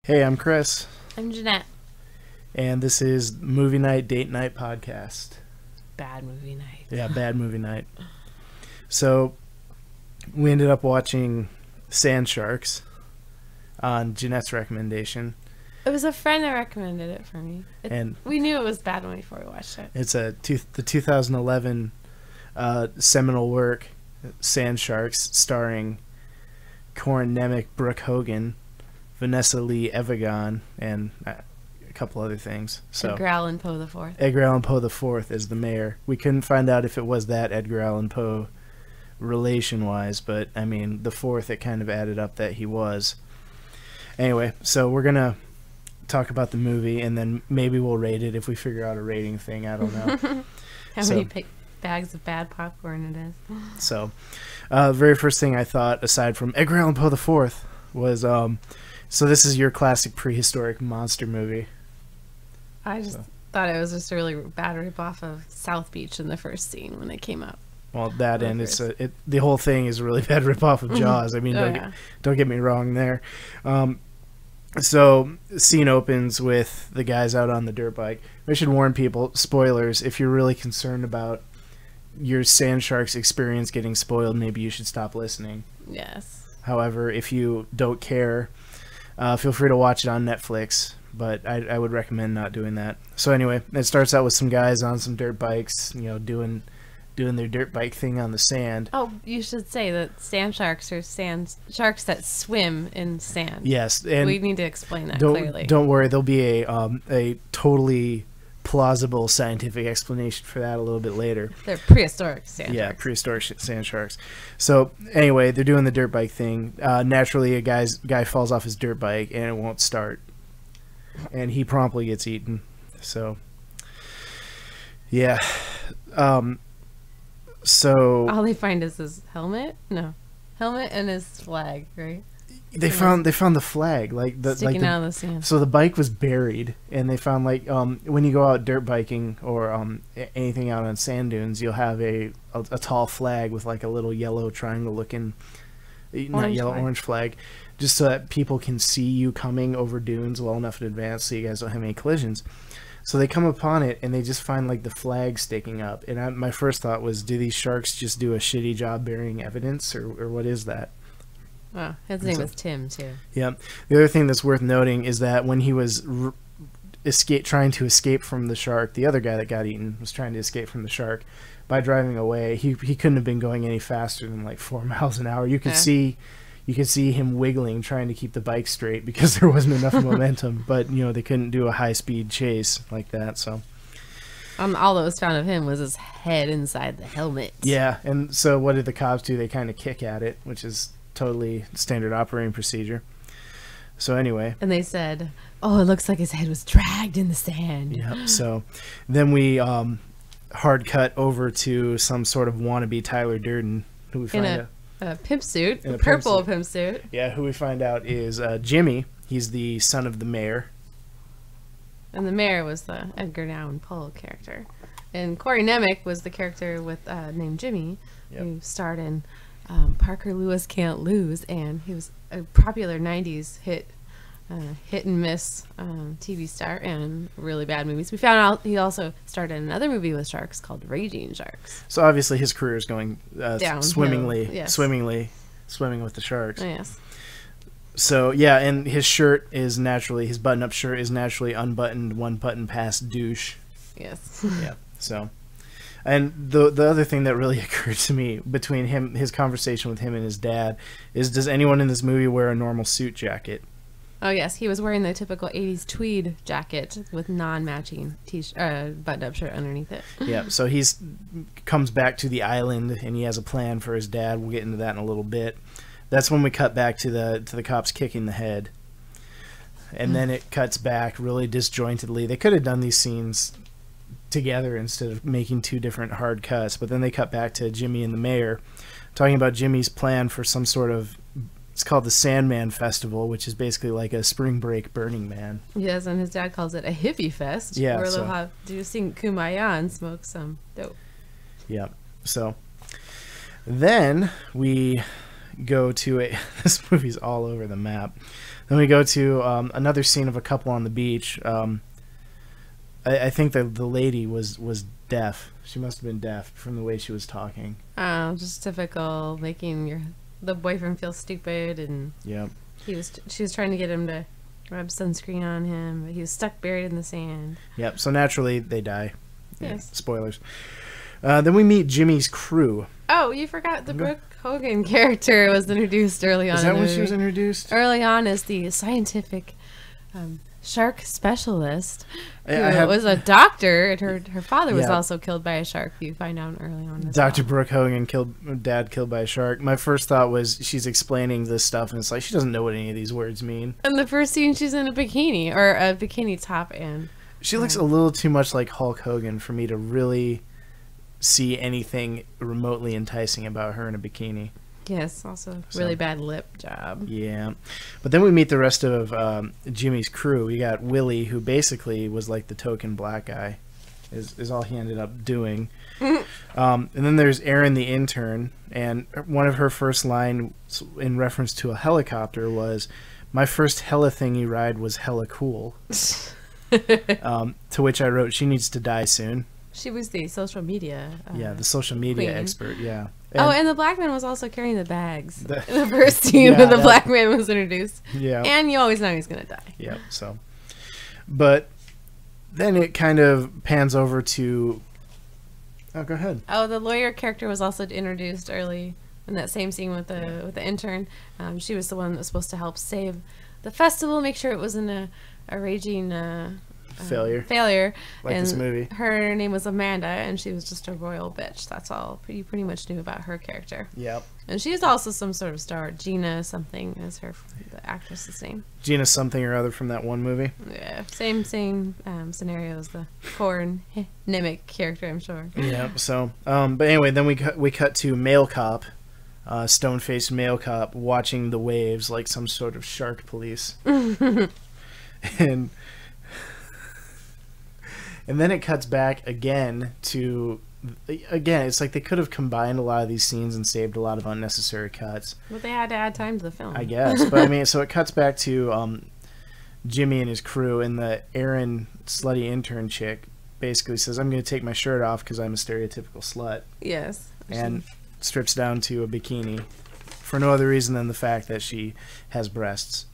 Hey, I'm Chris. I'm Jeanette. And this is Movie Night, Date Night podcast. Bad movie night. Yeah, bad movie night. So, we ended up watching Sand Sharks on Jeanette's recommendation. It was a friend that recommended it for me. And we knew it was bad when before we watched it. It's the 2011 seminal work, Sand Sharks, starring Corin Nemec, Brooke Hogan, Vanessa Lee Evagon, and a couple other things. So Edgar Allan Poe the Fourth. Edgar Allan Poe the Fourth is the mayor. We couldn't find out if it was that Edgar Allan Poe relation-wise, but I mean, the fourth, it kind of added up that he was. Anyway, so we're gonna talk about the movie, and then maybe we'll rate it if we figure out a rating thing. I don't know. How many bags of bad popcorn it is. So, very first thing I thought, aside from Edgar Allan Poe the Fourth, was so this is your classic prehistoric monster movie. I just thought it was just a really bad rip-off of South Beach in the first scene when it came up. Well, that and the whole thing is a really bad rip-off of Jaws. I mean, don't get me wrong there. So, the scene opens with the guys out on the dirt bike. I should warn people, spoilers, if you're really concerned about your Sand Sharks experience getting spoiled, maybe you should stop listening. Yes. However, if you don't care, feel free to watch it on Netflix, but I would recommend not doing that. So anyway, it starts out with some guys on some dirt bikes, you know, doing their dirt bike thing on the sand. Oh, you should say that sand sharks are sand sharks that swim in sand. Yes, and we need to explain that clearly. Don't worry, there'll be a totally plausible scientific explanation for that a little bit later. They're prehistoric sand sharks. Yeah, prehistoric sand sharks. So anyway, they're doing the dirt bike thing. Naturally, a guy falls off his dirt bike and it won't start, and he promptly gets eaten. So yeah. So all they find is his helmet. No, helmet and his flag, right? They found the flag, sticking out of the sand. So the bike was buried, and they found when you go out dirt biking or anything out on sand dunes, you'll have a tall flag with like a little yellow triangle looking, orange flag, just so that people can see you coming over dunes well enough in advance, so you guys don't have any collisions. So they come upon it, and they just find like the flag sticking up. And my first thought was, do these sharks just do a shitty job burying evidence, or what is that? Oh, his name was Tim, too. Yeah. The other thing that's worth noting is that when he was trying to escape from the shark, the other guy that got eaten was trying to escape from the shark by driving away. He couldn't have been going any faster than like 4 miles an hour. You could see him wiggling, trying to keep the bike straight because there wasn't enough momentum. But you know, they couldn't do a high-speed chase like that. So all that was found of him was his head inside the helmet. Yeah, and so what did the cops do? They kind of kick at it, which is totally standard operating procedure. So anyway, and they said, "Oh, it looks like his head was dragged in the sand." Yeah. So then we hard cut over to some sort of wannabe Tyler Durden, who we find out a pimp suit, a purple pimp suit. Yeah, who we find out is Jimmy. He's the son of the mayor. And the mayor was the Edgar Allan Poe character, and Corin Nemec was the character with named Jimmy, who starred in Parker Lewis Can't Lose, and he was a popular 90s hit and miss TV star and really bad movies. We found out he also starred in another movie with sharks called Raging Sharks. So obviously his career is going swimmingly, yes. swimming with the sharks. Yes. So yeah, and his button-up shirt is naturally unbuttoned, one button past douche. Yes. Yeah. So. And the other thing that really occurred to me between his conversation with him and his dad is, does anyone in this movie wear a normal suit jacket? Oh yes, he was wearing the typical 80s tweed jacket with non-matching button-up shirt underneath it. Yeah, so comes back to the island and he has a plan for his dad. We'll get into that in a little bit. That's when we cut back to the cops kicking the head. And then it cuts back really disjointedly. They could have done these scenes together instead of making two different hard cuts, but then they cut back to Jimmy and the mayor talking about Jimmy's plan for some sort of, it's called the Sandman Festival, which is basically like a spring break Burning Man. Yes, and his dad calls it a hippie fest, where they'll sing Kumbaya and smoke some dope. Yeah. So then we go to a this movie's all over the map. Then we go to another scene of a couple on the beach. I think the lady was deaf. She must have been deaf from the way she was talking. Oh, just typical, making the boyfriend feel stupid, and Yep. she was trying to get him to rub sunscreen on him, but he was stuck buried in the sand. Yep. So naturally they die. Yes. Yeah, spoilers. Then we meet Jimmy's crew. Oh, you forgot the Brooke Hogan character was introduced early on. Is that in the when she movie. was introduced? Early on as the scientific shark specialist, who I was a doctor, and her father was Yeah. also killed by a shark. You find out early on. As Dr. well. Brooke Hogan dad killed by a shark. My first thought was she's explaining this stuff, and it's like she doesn't know what any of these words mean. And the first scene, she's in a bikini or a bikini top, and She looks a little too much like Hulk Hogan for me to really see anything remotely enticing about her in a bikini. yes, also So- really bad lip job. Yeah. But then we meet the rest of Jimmy's crew. We got Willie, who basically was like the token black guy, is all he ended up doing. And then there's Erin, the intern, and one of her first lines in reference to a helicopter was, "My first hella thing you ride was hella cool." To which I wrote, "She needs to die soon." She was the social media. Yeah, the social media queen. expert. Yeah. And the black man was also carrying the bags. The- in the first scene Yeah, when the that- black man was introduced. Yeah. And you always know he's going to die. Yeah. So, but then it kind of pans over to. Oh, go ahead. Oh, the lawyer character was also introduced early in that same scene with the intern. She was the one that was supposed to help save the festival, make sure it wasn't a raging failure. Like and this movie. Her name was Amanda, and she was just a royal bitch. That's all you pretty much knew about her character. Yep. And she's also some sort of star. Gina something is the actress's name. Gina something or other from that one movie. Yeah, same scenario as the Corn Nemec character, I'm sure. Yeah. So, but anyway, then we cut to male cop, stone-faced male cop watching the waves like some sort of shark police, and then it cuts back again to. Again, it's like they could have combined a lot of these scenes and saved a lot of unnecessary cuts. But they had to add time to the film. I guess. But I mean, so it cuts back to Jimmy and his crew, and the Erin slutty intern chick basically says, "I'm going to take my shirt off because I'm a stereotypical slut." Yes. And strips down to a bikini for no other reason than the fact that she has breasts.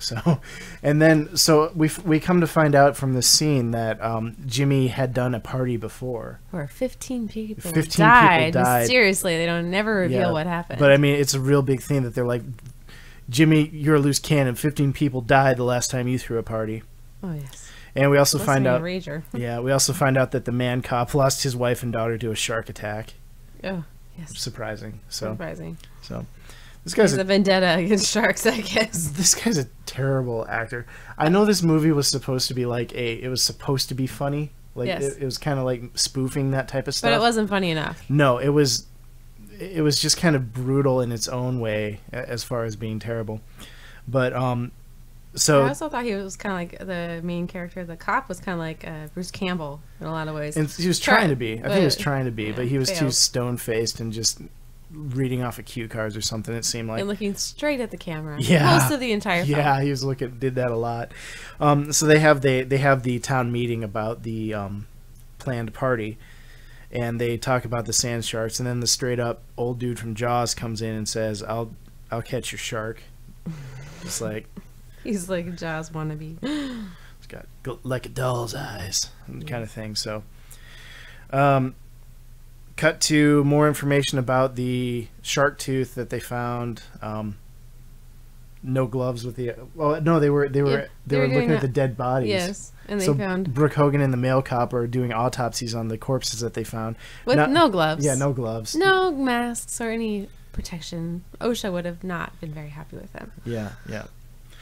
So, and then so we come to find out from this scene that Jimmy had done a party before. Where 15 people 15 people died. died. Seriously, they don't never reveal Yeah, what happened. But I mean, it's a real big thing that they're like, "Jimmy, you're a loose cannon. 15 people died the last time you threw a party." oh yes. And we also find out, Rager. yeah, we also find out that the man cop lost his wife and daughter to a shark attack. Oh yes. Surprising. So this There's guy's a vendetta against sharks, I guess. This guy's a terrible actor. I know this movie was supposed to be like it was supposed to be funny. Like Yes. it was kind of like spoofing that type of stuff. But it wasn't funny enough. No, it was just kind of brutal in its own way as far as being terrible. But so I also thought he was kind of like the main character. The cop was kind of like Bruce Campbell in a lot of ways. and he was trying to be. I think he was trying to be, yeah, but he was too failed. stone-faced and just reading off of cue cards or something. It seemed like. And looking straight at the camera. Yeah. Most of the entire film. Yeah, he was did that a lot. So they have the town meeting about the planned party, and they talk about the sand sharks, and then the straight up old dude from Jaws comes in and says, "I'll catch your shark." It's like He's like a Jaws wannabe. it's got like a doll's eyes kind of thing. So, cut to more information about the shark tooth that they found. No gloves with the. Well, no, they were were looking doing at the dead bodies. Yes, and they So found Brooke Hogan and the male cop are doing autopsies on the corpses that they found. with Not- no gloves. Yeah, no gloves. No masks or any protection. OSHA would have not been very happy with them. Yeah, yeah,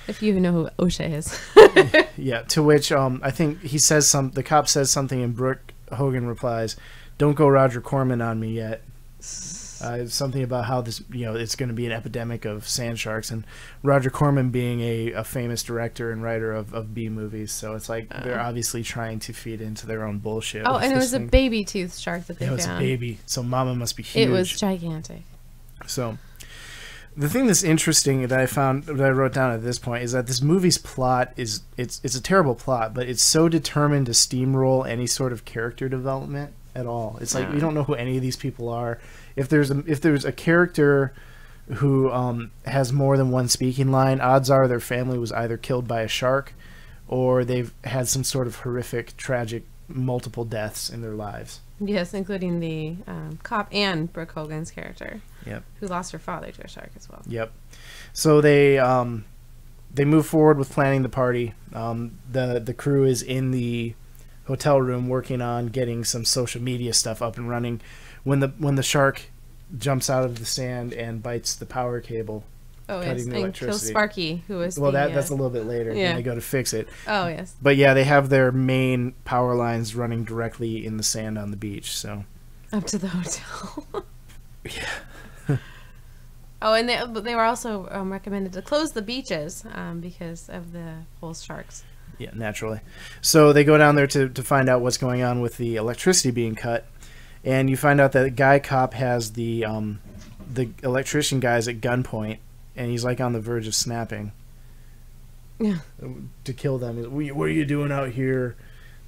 If you know who OSHA is. yeah. To which I think he says the cop says something, and Brooke Hogan replies, "Don't go Roger Corman on me yet." Something about how this, it's going to be an epidemic of sand sharks, and Roger Corman being a famous director and writer of B movies, so it's like they're obviously trying to feed into their own bullshit. Oh, with and it this was a thing. baby tooth shark that they It found. was a baby, so Mama must be huge. It was gigantic. So the thing that's interesting that I found, that I wrote down at this point, is that this movie's plot is it's a terrible plot, but it's so determined to steamroll any sort of character development at all. It's like we don't know who any of these people are. If there's a character who has more than one speaking line, odds are their family was either killed by a shark or they've had some sort of horrific, tragic, multiple deaths in their lives. Yes, including the cop and Brooke Hogan's character. Yep. Who lost her father to a shark as well. Yep. So they move forward with planning the party. The crew is in the hotel room working on getting some social media stuff up and running when the shark jumps out of the sand and bites the power cable. Oh, yes, and kills Sparky, who was that's a little bit later when they go to fix it. Oh, yes. But yeah, they have their main power lines running directly in the sand on the beach, so... Up to the hotel. Yeah. Oh, and they were also recommended to close the beaches because of the whole sharks. Yeah, naturally. So they go down there to find out what's going on with the electricity being cut, and you find out that the guy cop has the electrician guys at gunpoint, and he's like on the verge of snapping. Yeah. To kill them. What are you doing out here?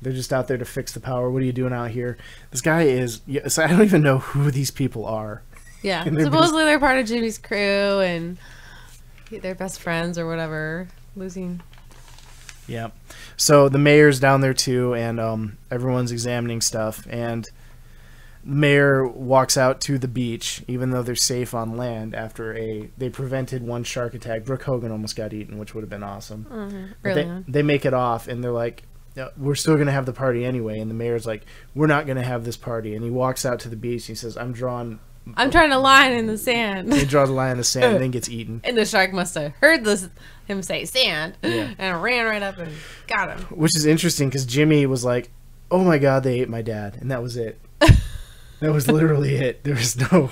They're just out there to fix the power. What are you doing out here? This guy is... So I don't even know who these people are. Yeah. Supposedly they're part of Jimmy's crew, and they're best friends or whatever. Losing... Yeah. So the mayor's down there too, and everyone's examining stuff, and the mayor walks out to the beach, even though they're safe on land after they prevented one shark attack. Brooke Hogan almost got eaten, which would have been awesome. Mm-hmm. They make it off, and they're like, we're still going to have the party anyway. And the mayor's like, we're not going to have this party. And he walks out to the beach, and he says, I'm trying a line in the sand. He draws a line in the sand and then gets eaten. And the shark must have heard him say sand and ran right up and got him. Which is interesting because Jimmy was like, oh my God, they ate my dad. And that was it. That was literally it. There's no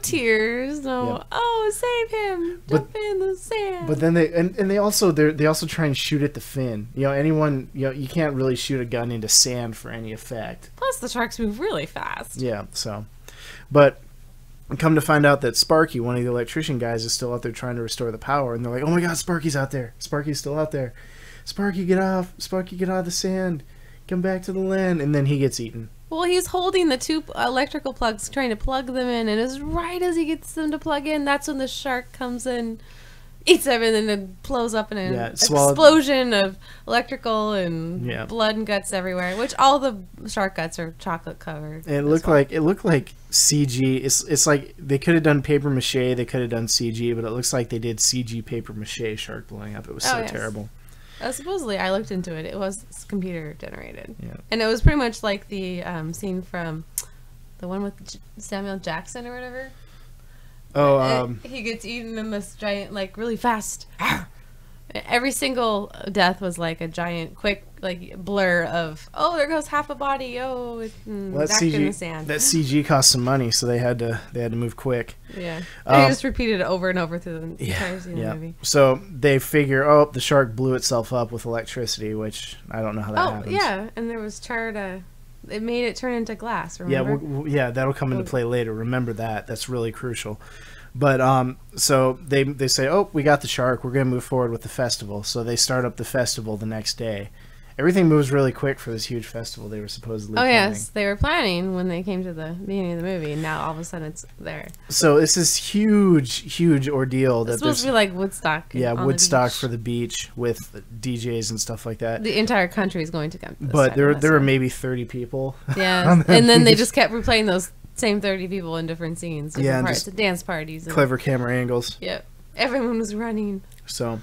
tears. No. Yep. Oh, save him! Jump in the sand. But then they also try and shoot at the fin. You can't really shoot a gun into sand for any effect. Plus, the sharks move really fast. Yeah. So, but come to find out that Sparky, one of the electrician guys, is still out there trying to restore the power, and they're like, "Oh my God, Sparky's out there! Sparky's still out there! Sparky, get off! Sparky, get out of the sand! Come back to the land!" And then he gets eaten. Well, he's holding the two electrical plugs, trying to plug them in, and as right as he gets them to plug in, that's when the shark comes in, eats everything, and it blows up in an explosion of electrical and blood and guts everywhere. Which all the shark guts are chocolate covered. And it looked like CG. It's like they could have done paper mache, they could have done CG, but it looks like they did CG paper mache shark blowing up. It was terrible. Supposedly, I looked into it. It was computer generated. Yeah. And it was pretty much like the scene from the one with Samuel Jackson or whatever. Oh, he gets eaten in this giant, like, really fast. Every single death was like a giant, quick, like, blur of, oh, there goes half a body. Oh, it's back in the sand. That CG cost some money, so they had to move quick. Yeah, they just repeated it over and over through the entire scene of the movie. So they figure, oh, the shark blew itself up with electricity, which I don't know how that happens. Yeah, and there was charred. It made it turn into glass. Remember? Yeah, that'll come into play later. Remember that. That's really crucial. But so they say, oh, we got the shark. We're going to move forward with the festival. So they start up the festival the next day. Everything moves really quick for this huge festival they were supposedly planning. Yes, they were planning when they came to the beginning of the movie, and now all of a sudden it's there. So it's this huge ordeal. It's supposed to be like Woodstock. Yeah, Woodstock for the beach with DJs and stuff like that. The entire country is going to come to this. But there were maybe 30 people. Yeah, and then they just kept replaying those same 30 people in different scenes, different parts, the dance parties. Clever camera angles. Yep. Everyone was running. So,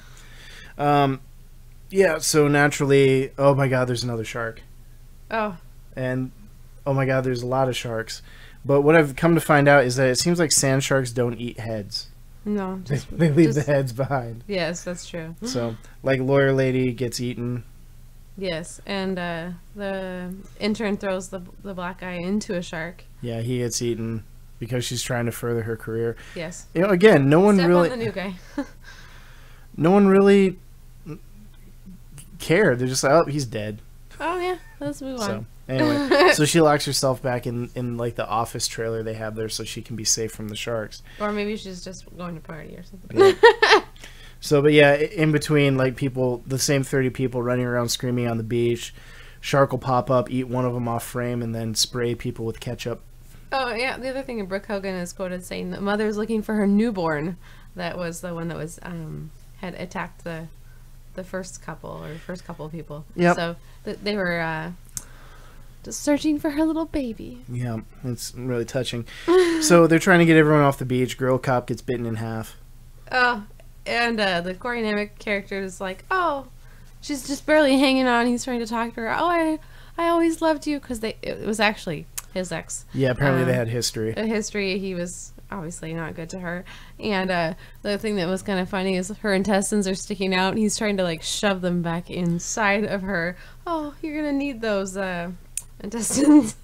yeah, so naturally, oh my God, there's another shark. Oh. And, oh my God, there's a lot of sharks. But what I've come to find out is that it seems like sand sharks don't eat heads. No. They leave the heads behind. Yes, that's true. So, like, lawyer lady gets eaten. Yes, and the intern throws the black guy into a shark. Yeah, he gets eaten because she's trying to further her career. Yes. Again, no one Step really... on the new guy. No one really cared. They're just like, oh, he's dead. Oh, yeah. Let's move on. Anyway, so she locks herself back in like the office trailer they have there so she can be safe from the sharks. Or maybe she's just going to party or something. Yeah. So, but yeah, in between, like, people, the same 30 people running around screaming on the beach, shark will pop up, eat one of them off frame, and then spray people with ketchup. Oh, yeah, the other thing, Brooke Hogan is quoted saying that mother's looking for her newborn. That was the one that was, had attacked the first couple of people. Yep. So they were just searching for her little baby. Yeah, it's really touching. So they're trying to get everyone off the beach. Girl cop gets bitten in half. Oh, and the Corey Nemec character is like, oh, she's just barely hanging on. He's trying to talk to her. Oh, I always loved you, because it was actually his ex. Yeah, apparently they had history. A history. He was obviously not good to her. And the thing that was kind of funny is her intestines are sticking out, and he's trying to like shove them back inside of her. Oh, you're gonna need those intestines.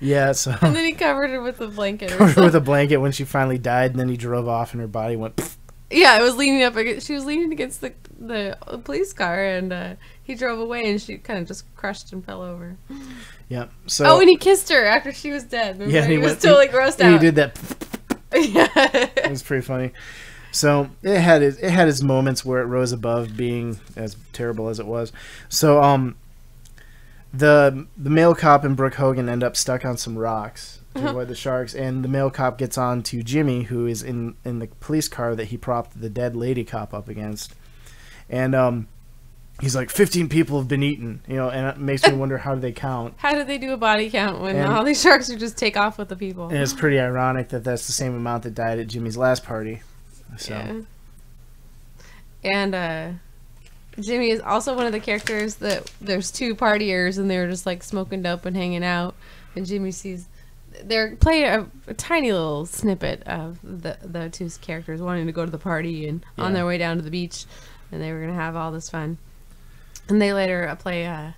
Yeah, so and then he covered her with a blanket. Covered her with a blanket when she finally died, and then he drove off, and her body went. Pfft. Yeah, it was leaning up. She was leaning against the police car, and he drove away, and she kind of just crushed and fell over. Yeah. So. Oh, and he kissed her after she was dead. Remember? Yeah, he was totally grossed out. He did that. Yeah. It was pretty funny. So it had its moments where it rose above being as terrible as it was. So the male cop and Brooke Hogan end up stuck on some rocks to avoid the sharks, and the male cop gets on to Jimmy, who is in the police car that he propped the dead lady cop up against, and he's like, 15 people have been eaten, you know, and it makes me wonder, how do they count? How did they do a body count when all these sharks would just take off with the people? And it's pretty ironic that that's the same amount that died at Jimmy's last party. So. Yeah. And Jimmy is also one of the characters that there's two partiers, and they're just like smoking dope and hanging out, and Jimmy sees they're playing a tiny little snippet of the two characters wanting to go to the party and on their way down to the beach, and they were gonna have all this fun. And they later play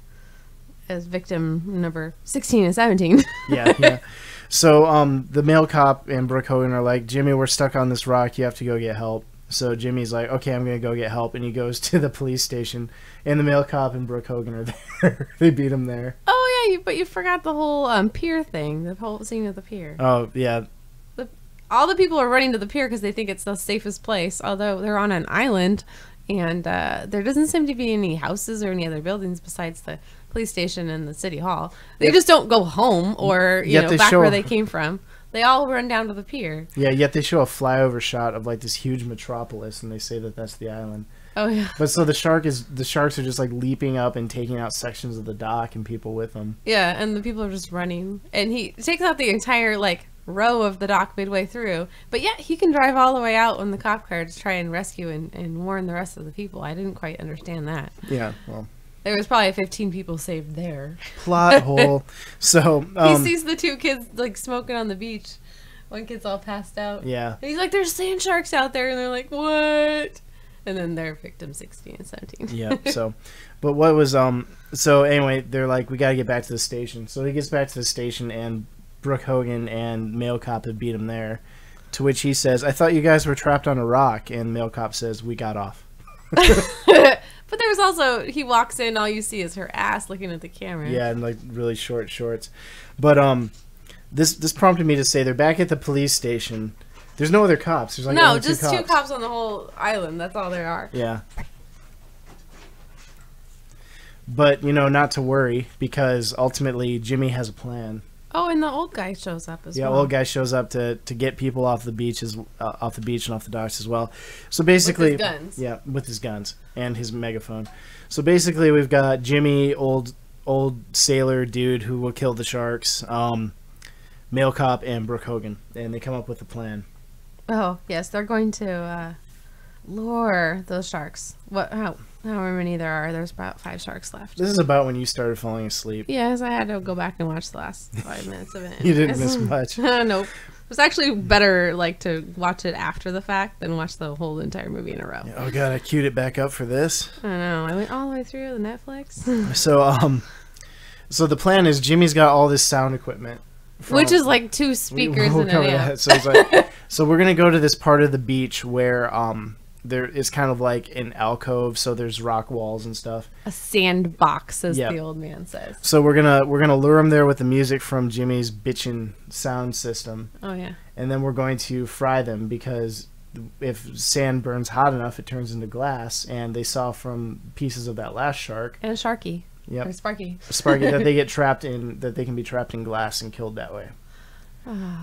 as victim number 16 and 17. Yeah. So the male cop and Brooke Hogan are like, Jimmy, we're stuck on this rock. You have to go get help. So Jimmy's like, okay, I'm going to go get help. And he goes to the police station. And the male cop and Brooke Hogan are there. They beat him there. Oh, yeah, but you forgot the whole pier thing. The whole scene of the pier. Oh, yeah. All the people are running to the pier because they think it's the safest place. Although they're on an island. And there doesn't seem to be any houses or any other buildings besides the police station and the city hall. They just don't go home or, back where they came from. They all run down to the pier. Yeah, yet they show a flyover shot of like this huge metropolis, and they say that that's the island. Oh yeah. But so the sharks are just like leaping up and taking out sections of the dock and people with them. Yeah, and the people are just running, and he takes out the entire like row of the dock midway through. But yeah, he can drive all the way out on the cop car to try and rescue and warn the rest of the people. I didn't quite understand that. Yeah, well. There was probably 15 people saved there. Plot hole. So he sees the two kids like smoking on the beach. One kid's all passed out. Yeah. And he's like, "There's sand sharks out there," and they're like, "What?" And then they're victim 16 and 17. Yeah. So, but what was So anyway, they're like, we gotta get back to the station. So he gets back to the station, and Brooke Hogan and male cop have beat him there. To which he says, "I thought you guys were trapped on a rock." And male cop says, "We got off." But there was also, he walks in, all you see is her ass looking at the camera. Yeah, and like really short shorts. But this prompted me to say they're back at the police station. There's no other cops. There's like no, only just two cops on the whole island. That's all there are. Yeah. But, not to worry, because ultimately Jimmy has a plan. Oh, and the old guy shows up as well. Yeah, old guy shows up to get people off the beach and off the docks as well. So basically, with his guns. Yeah, with his guns and his megaphone. So basically, we've got Jimmy, old sailor dude who will kill the sharks, male cop, and Brooke Hogan, and they come up with a plan. Oh yes, they're going to lure those sharks. However many there are, there's about 5 sharks left. This is about when you started falling asleep. Yes, I had to go back and watch the last 5 minutes of it. You didn't miss much. Nope. It was actually better to watch it after the fact than watch the whole entire movie in a row. Oh god, I queued it back up for this. I know. I went all the way through the Netflix. So the plan is Jimmy's got all this sound equipment. Which is like 2 speakers we'll in cover an amp. that. So he's like, so we're gonna go to this part of the beach where there is kind of like an alcove, so there's rock walls and stuff. A sandbox, as the old man says. So we're gonna lure them there with the music from Jimmy's bitchin' sound system. Oh yeah. And then we're going to fry them, because if sand burns hot enough, it turns into glass. And they saw from pieces of that last shark And Sharky. Yep. Or Sparky. Sparky, that they get trapped in, that they can be trapped in glass and killed that way.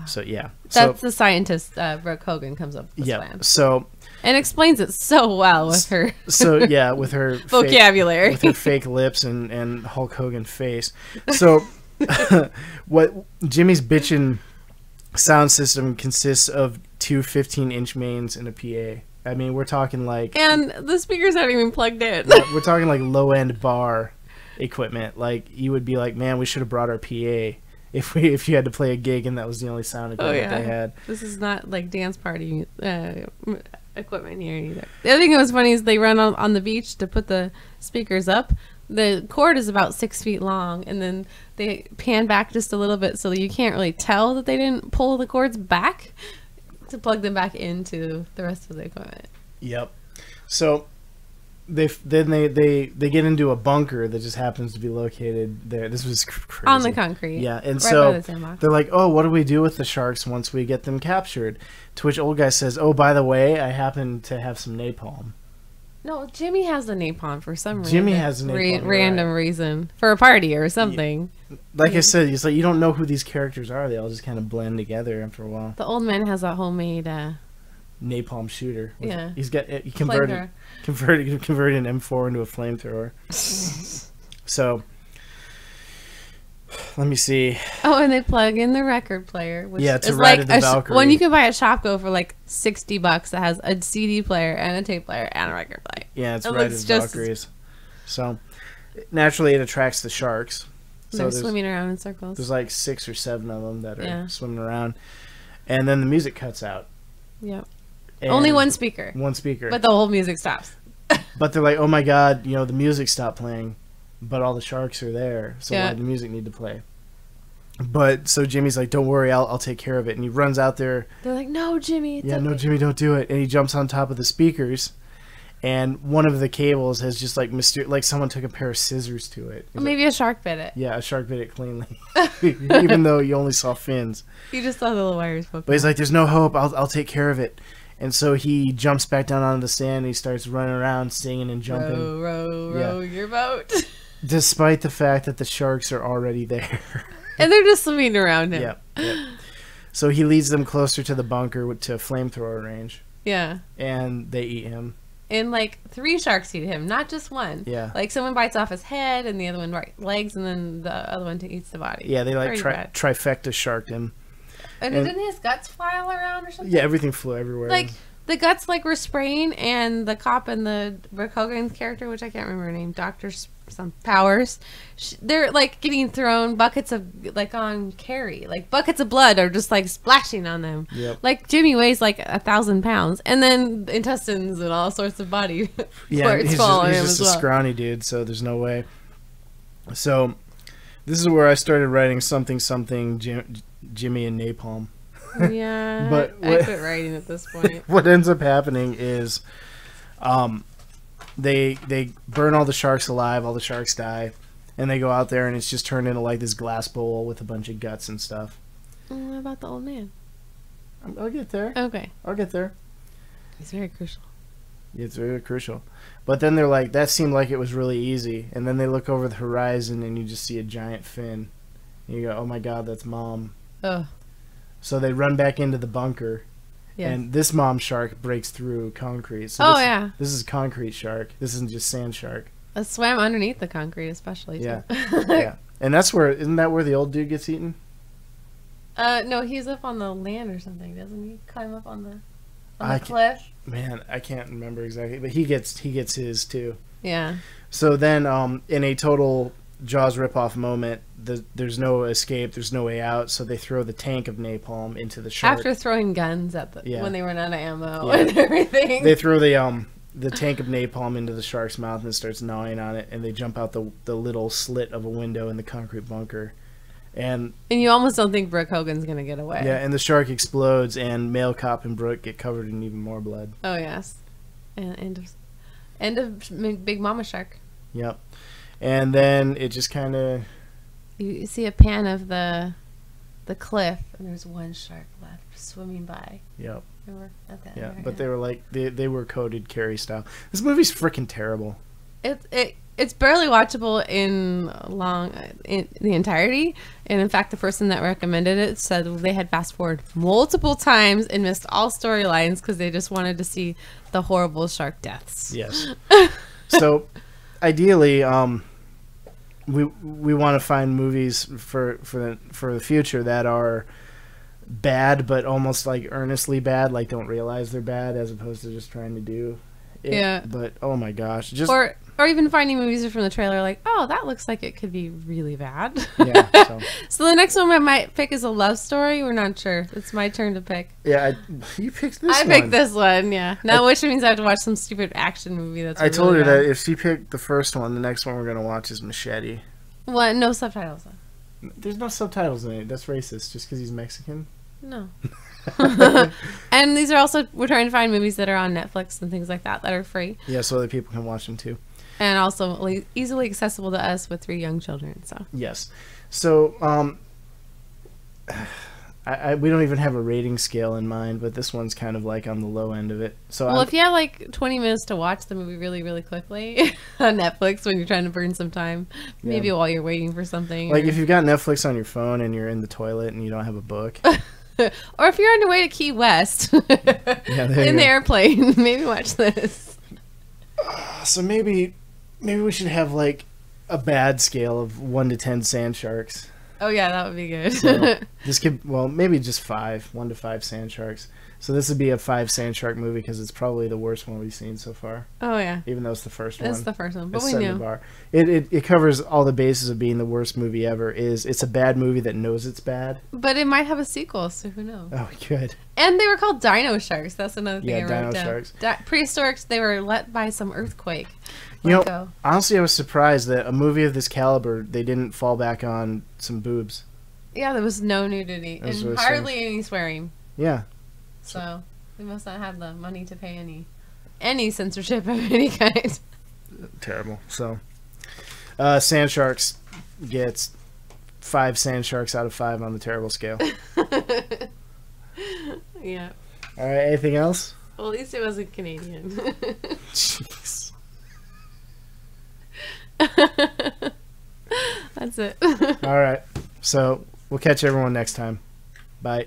So yeah, that's the scientist Brooke Hogan comes up with this plan. So and explains it so well with her. So yeah, with her vocabulary, with her fake lips and Hulk Hogan face. So what Jimmy's bitchin' sound system consists of 2 15-inch mains and a PA. I mean, we're talking like, and the speakers aren't even plugged in. We're talking like low end bar equipment. Like, you would be like, man, we should have brought our PA. If you had to play a gig and that was the only sound equipment they had. This is not like dance party equipment here either. The other thing that was funny is they run on the beach to put the speakers up. The cord is about 6 feet long, and then they pan back just a little bit so that you can't really tell that they didn't pull the cords back to plug them back into the rest of the equipment. Yep. So they get into a bunker that just happens to be located there. This was crazy. On the concrete. Yeah, and right so the they're like, oh, what do we do with the sharks once we get them captured? To which old guy says, oh, by the way, I happen to have some napalm. No, Jimmy has the napalm for some reason. Jimmy has the napalm. Random reason. For a party or something. Like I said, it's like you don't know who these characters are. They all just kind of blend together after a while. The old man has a homemade napalm shooter. Yeah. He converted an M4 into a flamethrower. So let me see. Oh, and they plug in the record player, which to is Ride like of the Valkyrie. one you can buy at Shopko for like $60 that has a CD player and a tape player and a record player. Yeah, it's Ride of the Valkyries. So naturally it attracts the sharks. So they're swimming around in circles. There's like 6 or 7 of them that are swimming around. And then the music cuts out. Yep. Only one speaker. One speaker. But the whole music stops. But they're like, oh my god, the music stopped playing, but all the sharks are there, so why did the music need to play? But so Jimmy's like, don't worry, I'll take care of it. And he runs out there. They're like, no, Jimmy. No, Jimmy, don't do it. And he jumps on top of the speakers, and one of the cables has just like like someone took a pair of scissors to it. Maybe a shark bit it. Yeah, a shark bit it cleanly, even though you only saw fins. You just saw the little wires poking. But he's like, there's no hope. I'll take care of it. And so he jumps back down onto the sand and he starts running around singing and jumping. Row your boat. Despite the fact that the sharks are already there. And they're just swimming around him. Yep. So he leads them closer to the bunker to flamethrower range. Yeah. And they eat him. And like 3 sharks eat him, not just one. Yeah. Like someone bites off his head and the other one bites legs and then the other one eats the body. Yeah, they like trifecta sharked him. And didn't his guts fly all around or something? Yeah, everything flew everywhere. Like the guts like were spraying, and the cop and the Brooke Hogan's character, which I can't remember her name, Dr. some Powers, they're like getting thrown buckets of like on Carrie, like buckets of blood are just like splashing on them. Yep. Like Jimmy weighs like 1,000 pounds, and then intestines and all sorts of body parts fall on him as well. He's just a scrawny dude, so there's no way. So this is where I started writing something Jimmy and napalm. Yeah, but I quit writing at this point. What ends up happening is they burn all the sharks alive, all the sharks die, and they go out there and it's just turned into like this glass bowl with a bunch of guts and stuff. What about the old man? I'll get there. Okay. I'll get there. It's very crucial. It's very crucial. But then they're like, that seemed like it was really easy. And then they look over the horizon and you just see a giant fin. And you go, oh my god, that's Mom. Ugh. So they run back into the bunker. Yes. And this mom shark breaks through concrete. So this is concrete shark. This isn't just sand shark. It swam underneath the concrete, especially. Yeah. Yeah. And isn't that where the old dude gets eaten? No, he's up on the land or something, doesn't he? Climb up on the cliff. Man, I can't remember exactly, but he gets his too. Yeah. So then, in a total Jaws ripoff moment, there's no escape, there's no way out, so they throw the tank of napalm into the shark. After throwing guns at when they run out of ammo and everything. They throw the tank of napalm into the shark's mouth and it starts gnawing on it, and they jump out the little slit of a window in the concrete bunker. And you almost don't think Brooke Hogan's gonna get away. Yeah, and the shark explodes, and Male Cop and Brooke get covered in even more blood. Oh yes, And end of Big Mama Shark. Yep. And then it just kind of... You see a pan of the cliff, and there's one shark left swimming by. Yep. Remember at that? Yeah, area? but they were like they were coded Carrie style. This movie's freaking terrible. It's barely watchable in the entirety, and in fact, the person that recommended it said they had fast forward multiple times and missed all storylines because they just wanted to see the horrible shark deaths. Yes. So, ideally, we want to find movies for the future that are bad, but almost like earnestly bad, like don't realize they're bad, as opposed to just trying to do it. Yeah. But oh my gosh, just or even finding movies from the trailer like, oh, that looks like it could be really bad. Yeah. So the next one I might pick is a love story. We're not sure. It's my turn to pick. Yeah, you picked this. I picked this one. Yeah. Now, which means I have to watch some stupid action movie. That's. I told really her bad. that if she picked the first one, the next one we're gonna watch is Machete. What? No subtitles. Though. There's no subtitles in it. That's racist. Just because he's Mexican. No. And these are also, we're trying to find movies that are on Netflix and things like that are free. Yeah, so other people can watch them too. And also easily accessible to us with 3 young children. So yes. So we don't even have a rating scale in mind, but this one's kind of like on the low end of it. So well, if you have like 20 minutes to watch the movie really, really quickly on Netflix when you're trying to burn some time, maybe while you're waiting for something. Like if you've got Netflix on your phone and you're in the toilet and you don't have a book. Or if you're on your way to Key West in the airplane, maybe watch this. So maybe we should have like a bad scale of 1 to 10 sand sharks. Oh yeah, that would be good. So this could, well, maybe just 5, 1 to 5 sand sharks. So this would be a 5 sand shark movie because it's probably the worst one we've seen so far. Oh yeah, even though it's the first one. It's the first one, but it's we set knew. the bar. It covers all the bases of being the worst movie ever. It's a bad movie that knows it's bad. But it might have a sequel, so who knows? Oh, good. And they were called dino sharks. That's another thing I wrote dino down. sharks. Prehistoric. They were let by some earthquake. You know, honestly, I was surprised that a movie of this caliber, they didn't fall back on some boobs. Yeah, there was no nudity and really hardly any swearing. Yeah. So they must not have the money to pay any censorship of any kind. Terrible. So, sand sharks gets 5 sand sharks out of 5 on the terrible scale. Yeah. All right. Anything else? Well, at least it wasn't Canadian. Jeez. That's it. All right. So we'll catch everyone next time. Bye.